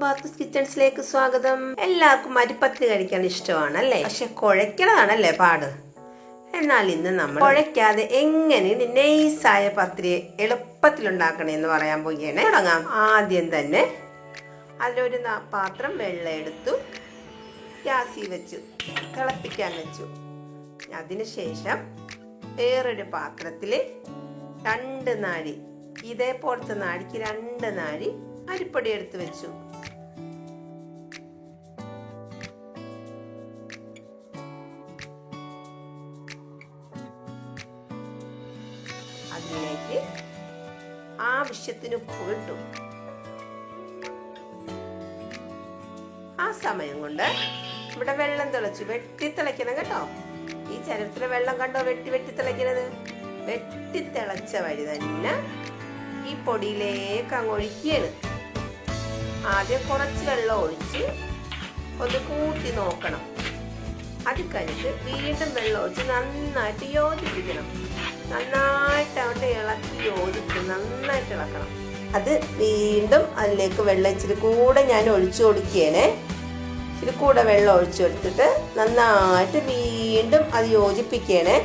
ബാത്തൂസ് കിച്ചൺസിലേക്ക് സ്വാഗതം. എല്ലാവർക്കും അരിപ്പത്തിരി കഴിക്കാൻ ഇഷ്ടമാണ് അല്ലേ? പക്ഷെ കുഴയ്ക്കണതാണല്ലേ പാട്. എന്നാൽ ഇന്ന് നമ്മൾ കുഴയ്ക്കാതെ എങ്ങനെ നൈസായ പത്തിരി എളുപ്പത്തിൽ ഉണ്ടാക്കണമെന്ന് പറയാൻ പോവുകയാണ്. തുടങ്ങാം. ആദ്യം തന്നെ അതിലൊരു പാത്രം വെള്ളം എടുത്തു, ഗ്യാസിൽ വെച്ചു, തിളപ്പിക്കാൻ വെച്ചു. അതിനുശേഷം വേറൊരു പാത്രത്തിൽ 2 നാഴി, ഇതേപോലത്തെ നാഴിക്ക് 2 നാഴി അരിപ്പൊടി എടുത്ത് വെച്ചു. അതിലേക്ക് ആവശ്യത്തിന് ഉപ്പ് ഇട്ടു. ആ സമയം കൊണ്ട് ഇവിടെ വെള്ളം തിളച്ചു. വെട്ടി തിളയ്ക്കണം കേട്ടോ. ഈ ചരിത്രത്തിലെ വെള്ളം കണ്ടോ വെട്ടി തിളയ്ക്കുന്നത്? വെട്ടി തിളച്ച വഴി തന്നെ ഈ പൊടിയിലേക്ക് അങ്ങ് ഒഴിക്കുകയാണ്. ആദ്യം കുറച്ച് വെള്ളം ഒഴിച്ച് ഒന്ന് കൂട്ടി നോക്കണം. അത് കഴിഞ്ഞിട്ട് വീണ്ടും വെള്ളം ഒഴിച്ച് നന്നായിട്ട് യോജിപ്പിക്കണം. നന്നായിട്ട് അവിടെ ഇളക്കി യോജിപ്പിക്കണം. നന്നായിട്ട് ഇളക്കണം. അത് വീണ്ടും അതിലേക്ക് വെള്ളം ഇച്ചിരി കൂടെ ഞാൻ ഒഴിച്ചു കൊടുക്കുകയാണേ. ഇച്ചിരി കൂടെ വെള്ളം ഒഴിച്ചു കൊടുത്തിട്ട് നന്നായിട്ട് വീണ്ടും അത് യോജിപ്പിക്കുകയാണേ.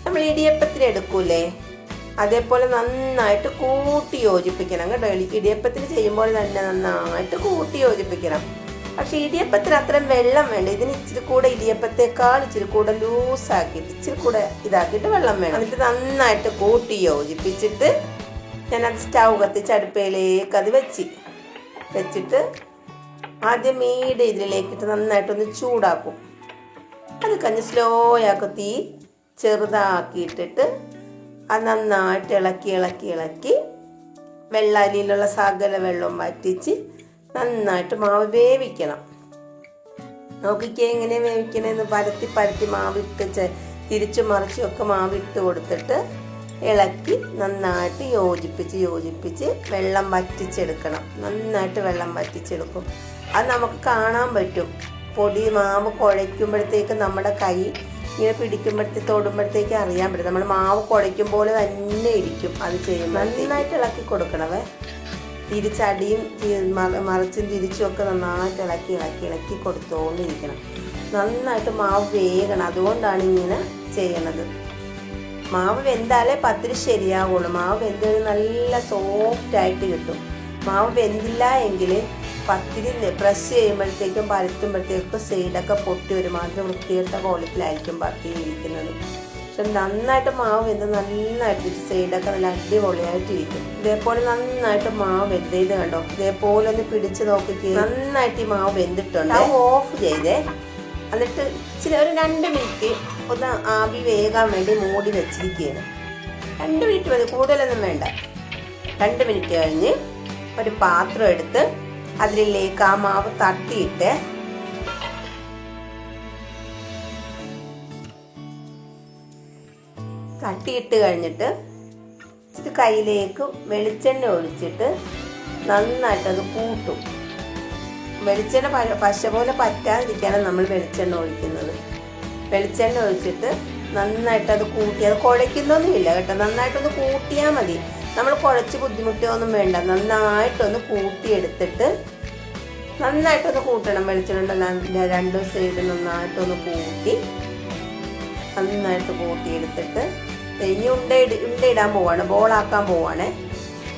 നമ്മൾ ഇടിയപ്പത്തിന് എടുക്കൂലേ, അതേപോലെ നന്നായിട്ട് കൂട്ടി യോജിപ്പിക്കണം കേട്ടോ. ഇടിയപ്പത്തിന് ചെയ്യുമ്പോൾ തന്നെ നന്നായിട്ട് കൂട്ടി യോജിപ്പിക്കണം. പക്ഷെ ഇടിയപ്പത്തിന് അത്രയും വെള്ളം വേണ്ട. ഇതിന് ഇച്ചിരി കൂടെ ഇടിയപ്പത്തേക്കാൾ ഇച്ചിരി കൂടെ ലൂസാക്കിയിട്ട് ഇച്ചിരി കൂടെ ഇതാക്കിയിട്ട് വെള്ളം വേണം. എന്നിട്ട് നന്നായിട്ട് കൂട്ടി യോജിപ്പിച്ചിട്ട് ഞാനത് സ്റ്റൗ കത്തിച്ച് അടുപ്പയിലേക്ക് അത് വെച്ചിട്ട് ആദ്യം ഇതിലേക്കിട്ട് നന്നായിട്ടൊന്ന് ചൂടാക്കും. അത് കഴിഞ്ഞ് സ്ലോ ആക്കും. തീ ചെറുതാക്കിയിട്ടിട്ട് അത് നന്നായിട്ട് ഇളക്കി വെള്ളരിയിലുള്ള സകല വെള്ളവും വറ്റിച്ച് നന്നായിട്ട് മാവ് വേവിക്കണം. നോക്കിക്കേ എങ്ങനെ വേവിക്കണമെന്ന്. പരത്തി മാവിട്ട് തിരിച്ചു മറിച്ചും ഒക്കെ മാവിട്ട് കൊടുത്തിട്ട് ഇളക്കി നന്നായിട്ട് യോജിപ്പിച്ച് വെള്ളം വറ്റിച്ചെടുക്കണം. നന്നായിട്ട് വെള്ളം വറ്റിച്ചെടുക്കും. അത് നമുക്ക് കാണാൻ പറ്റും. മാവ് കുഴയ്ക്കുമ്പോഴത്തേക്ക് നമ്മുടെ കൈ ഇങ്ങനെ തൊടുമ്പോഴത്തേക്ക് അറിയാൻ പറ്റും. നമ്മൾ മാവ് കുഴയ്ക്കും പോലെ തന്നെ ഇരിക്കും. അത് ചെയ്യുമ്പോൾ നന്നായിട്ട് ഇളക്കി കൊടുക്കണവേ. തിരിച്ചടിയും മറിച്ചും തിരിച്ചും ഒക്കെ നന്നായിട്ട് ഇളക്കി കൊടുത്തുകൊണ്ടിരിക്കണം. നന്നായിട്ട് മാവ് വേകണം. അതുകൊണ്ടാണ് ഇങ്ങനെ ചെയ്യണത്. മാവ് വെന്താലേ പത്തിരി ശരിയാവുള്ളൂ. മാവ് വെന്ത് നല്ല സോഫ്റ്റ് ആയിട്ട് കിട്ടും. മാവ് വെന്തില്ല എങ്കിൽ പത്തിരി പ്രസ് ചെയ്യുമ്പോഴത്തേക്കും പരത്തുമ്പോഴത്തേക്കും സൈഡൊക്കെ പൊട്ടി ഒരുമാതിരി വൃത്തികെട്ട കോലത്തിലായിരിക്കും പത്തിരി ഇരിക്കുന്നത്. പക്ഷെ നന്നായിട്ട് മാവ് വെന്ത് നന്നായിട്ട് സൈഡൊക്കെ നല്ല അടിപൊളിയായിട്ടിരിക്കും. ഇതേപോലെ നന്നായിട്ട് മാവ് വെന്തത് കണ്ടോ. ഇതേപോലെ ഒന്ന് പിടിച്ച് നോക്കിക്കേ. നന്നായിട്ട് ഈ മാവ് വെന്തിട്ടുണ്ട്. അത് ഓഫ് ചെയ്തേ. എന്നിട്ട് ഇച്ചിരി ഒരു 2 മിനിറ്റ് ഒന്ന് ആവി വേകാൻ വേണ്ടി മൂടി വെച്ചിരിക്കുകയാണ്. 2 മിനിറ്റ് മതി, കൂടുതലൊന്നും വേണ്ട. 2 മിനിറ്റ് കഴിഞ്ഞ് ഒരു പാത്രം എടുത്ത് അതിലേക്ക് ആ മാവ് തട്ടിയിട്ട് കഴിഞ്ഞിട്ട് ഇത് കയ്യിലേക്ക് വെളിച്ചെണ്ണ ഒഴിച്ചിട്ട് നന്നായിട്ടത് കൂട്ടും. വെളിച്ചെണ്ണ പശ പോലെ പറ്റാതിരിക്കാനാണ് നമ്മൾ വെളിച്ചെണ്ണ ഒഴിക്കുന്നത്. വെളിച്ചെണ്ണ ഒഴിച്ചിട്ട് നന്നായിട്ടത് കൂട്ടി, അത് കുഴയ്ക്കുന്നൊന്നുമില്ല കേട്ടോ. നന്നായിട്ടൊന്ന് കൂട്ടിയാൽ മതി. നമ്മൾ കുഴച്ച് ബുദ്ധിമുട്ടൊന്നും വേണ്ട. നന്നായിട്ടൊന്ന് കൂട്ടിയെടുത്തിട്ട് നന്നായിട്ടൊന്ന് കൂട്ടണം. വെളിച്ചെണ്ണ 2 സൈഡ് നന്നായിട്ടൊന്ന് നന്നായിട്ട് കൂട്ടിയെടുത്തിട്ട് ഇനി ഉണ്ടയിടാൻ പോവാണ്, ബോളാക്കാൻ പോവാണ്.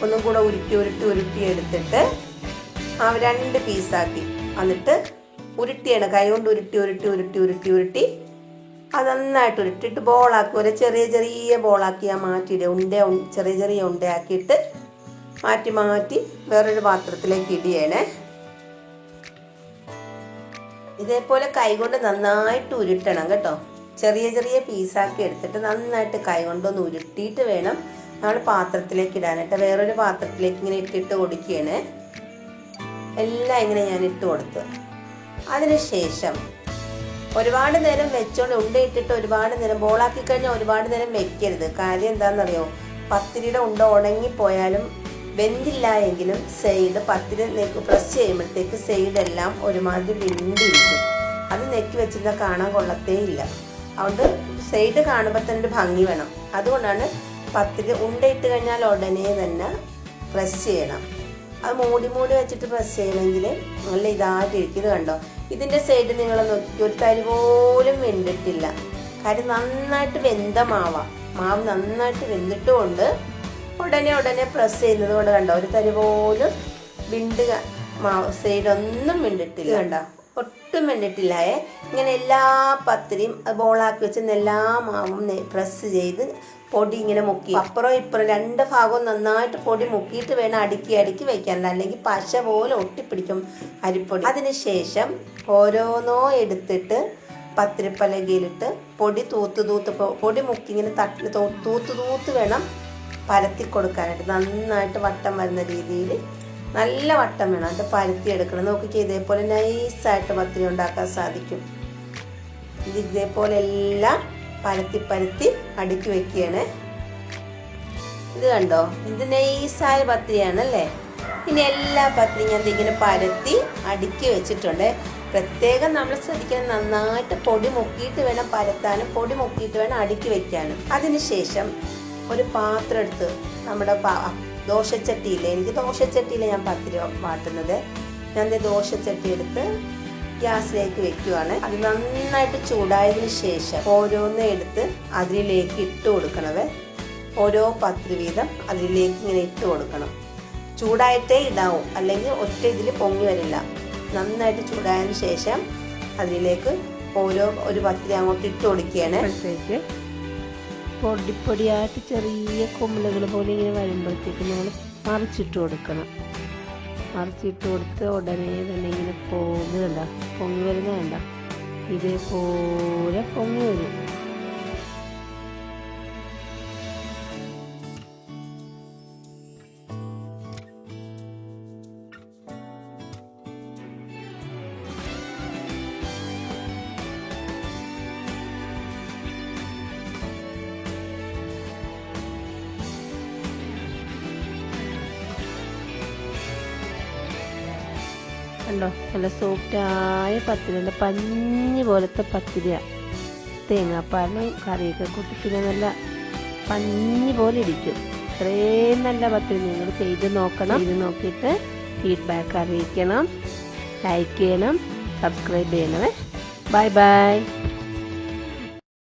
ഒന്നും കൂടെ ഉരുട്ടി എടുത്തിട്ട് ആ 2 പീസാക്കി എന്നിട്ട് ഉരുട്ടിയാണ്. കൈ കൊണ്ട് ഉരുട്ടി അത് നന്നായിട്ട് ഉരുട്ടിയിട്ട് ബോളാക്കി ഒരു ചെറിയ ബോളാക്കി മാറ്റിയിടുക. ചെറിയ ഉണ്ടയാക്കിയിട്ട് മാറ്റി വേറൊരു പാത്രത്തിലേക്ക് ഇടിയണേ. ഇതേപോലെ കൈകൊണ്ട് നന്നായിട്ട് ഉരുട്ടണം കേട്ടോ. ചെറിയ പീസാക്കി എടുത്തിട്ട് നന്നായിട്ട് കൈ കൊണ്ടൊന്ന് ഉരുട്ടിയിട്ട് വേണം നമ്മൾ പാത്രത്തിലേക്ക് ഇടാനായിട്ട്. വേറൊരു പാത്രത്തിലേക്ക് ഇങ്ങനെ ഇട്ടിട്ട് കൊടുക്കുകയാണ്. എല്ലാം ഇങ്ങനെ ഞാൻ ഇട്ട് കൊടുത്തു. അതിനുശേഷം ഒരുപാട് നേരം വെച്ചോണ്ട് ഉണ്ടയിട്ടിട്ട് ഒരുപാട് നേരം ബോളാക്കി കഴിഞ്ഞാൽ ഒരുപാട് നേരം വെക്കരുത്. കാര്യം എന്താണെന്നറിയോ, പത്തിരിയുടെ ഉണ്ട ഉണങ്ങിപ്പോയാലും വെന്തില്ല എങ്കിലും സൈഡ് പത്തിരി പ്രസ് ചെയ്യുമ്പോഴത്തേക്ക് സൈഡെല്ലാം ഒരുമാതിരി വിണ്ടിരിക്കും. അത് നെക്കി വെച്ചിരുന്നാൽ കാണാൻ കൊള്ളത്തേ ഇല്ല. അതുകൊണ്ട് സൈഡ് കാണുമ്പോൾ തന്നെ ഒരു ഭംഗി വേണം. അതുകൊണ്ടാണ് പത്തിരി ഉണ്ടയിട്ട് കഴിഞ്ഞാൽ ഉടനെ തന്നെ പ്രസ് ചെയ്യണം. അത് മൂടി വെച്ചിട്ട് പ്രസ് ചെയ്യണമെങ്കിൽ നല്ല ഇതായിട്ടിരിക്കും. ഇത് കണ്ടോ, ഇതിൻ്റെ സൈഡ് നിങ്ങൾ നോക്കി ഒരു തരി പോലും വെന്തിട്ടില്ല. കാര്യം നന്നായിട്ട് വെന്ത മാവ് നന്നായിട്ട് വെന്തിട്ടുകൊണ്ട് ഉടനെ പ്രസ് ചെയ്യുന്നത് കൊണ്ട് കണ്ടോ ഒരു തരി പോലും മാവ് സൈഡൊന്നും വെന്തിട്ടില്ല. കണ്ടോ, ഒട്ടും വെന്തിട്ടില്ലായേ. ഇങ്ങനെ എല്ലാ പത്തിരിയും ബോളാക്കി വെച്ച് എല്ലാ മാവും പ്രസ് ചെയ്ത് പൊടി ഇങ്ങനെ മുക്കി അപ്പുറം ഇപ്പുറം 2 ഭാഗവും നന്നായിട്ട് പൊടി മുക്കിയിട്ട് വേണം അടുക്കി വെക്കാനുണ്ട്, അല്ലെങ്കിൽ പശ പോലെ ഒട്ടിപ്പിടിക്കും അരിപ്പൊടി. അതിനുശേഷം ഓരോന്നോ എടുത്തിട്ട് പത്തിരിപ്പലകയിലിട്ട് പൊടി പൊടി മുക്കി ഇങ്ങനെ തൂത്ത് വേണം പരത്തി കൊടുക്കാനായിട്ട്. നന്നായിട്ട് വട്ടം വരുന്ന രീതിയിൽ നല്ല വട്ടം വേണം, അത് പരത്തി എടുക്കണം. നോക്കിക്കേ, ഇതേപോലെ നൈസായിട്ട് പത്തിരി ഉണ്ടാക്കാൻ സാധിക്കും. ഇത് ഇതേപോലെ എല്ലാം പരത്തി അടുക്കി വെക്കുകയാണ്. ഇത് കണ്ടോ, ഇത് നൈസായ പത്തിരിയാണല്ലേ. ഇനി എല്ലാ പത്തിരിയും ഞാൻ ഇങ്ങനെ പരത്തി അടുക്കി വെച്ചിട്ടുണ്ട്. പ്രത്യേകം നമ്മൾ ശ്രദ്ധിക്കണം, നന്നായിട്ട് പൊടി മുക്കിയിട്ട് വേണം പരത്താനും പൊടി മുക്കിയിട്ട് വേണം അടുക്കി വെക്കാനും. അതിനുശേഷം ഒരു പാത്രം എടുത്ത് നമ്മുടെ ദോശച്ചട്ടിയില്ലേ, എനിക്ക് ദോശച്ചട്ടിയിലെ ഞാൻ പത്തിരി വാട്ടുന്നത്. ഞാൻ ദോശച്ചട്ടി എടുത്ത് ഗ്യാസിലേക്ക് വെക്കുവാണ്. അത് നന്നായിട്ട് ചൂടായതിനു ശേഷം ഓരോന്ന് എടുത്ത് അതിലേക്ക് ഇട്ട് കൊടുക്കണവേ. ഓരോ പത്തിരി വീതം അതിലേക്ക് ഇങ്ങനെ ഇട്ട് കൊടുക്കണം. ചൂടായിട്ടേ ഇടാവും, അല്ലെങ്കിൽ ഒറ്റ ഇതിൽ പൊങ്ങി വരില്ല. നന്നായിട്ട് ചൂടായതിനു ശേഷം അതിലേക്ക് ഒരു പത്തിരി അങ്ങോട്ട് ഇട്ട് കൊടുക്കുകയാണ്. അപ്പോഴത്തേക്ക് പൊടിയായിട്ട് ചെറിയ കുമ്പിളുകൾ പോലെ ഇങ്ങനെ വരുമ്പോഴത്തേക്ക് നമ്മൾ മറിച്ചിട്ട് കൊടുക്കണം. മറിച്ചിട്ട് കൊടുത്ത് ഉടനെ തന്നെ ഇങ്ങനെ പൊങ്ങി വരുന്ന വേണ്ട, ഇതേപോലെ പൊങ്ങി വരും. കണ്ടോ, നല്ല സോഫ്റ്റായ പത്തിരി, നല്ല പഞ്ഞി പോലത്തെ പത്തിരിയാണ്. തേങ്ങാപ്പാലും കറിയൊക്കെ കൂട്ടി പിന്നെ നല്ല പഞ്ഞി പോലെ ഇരിക്കും. ഇത്രയും നല്ല പത്തിരി നിങ്ങൾ ചെയ്ത് നോക്കണം. ചെയ്ത് നോക്കിയിട്ട് ഫീഡ്ബാക്ക് അറിയിക്കണം, ലൈക്ക് ചെയ്യണം, സബ്സ്ക്രൈബ് ചെയ്യണമേ. ബൈ.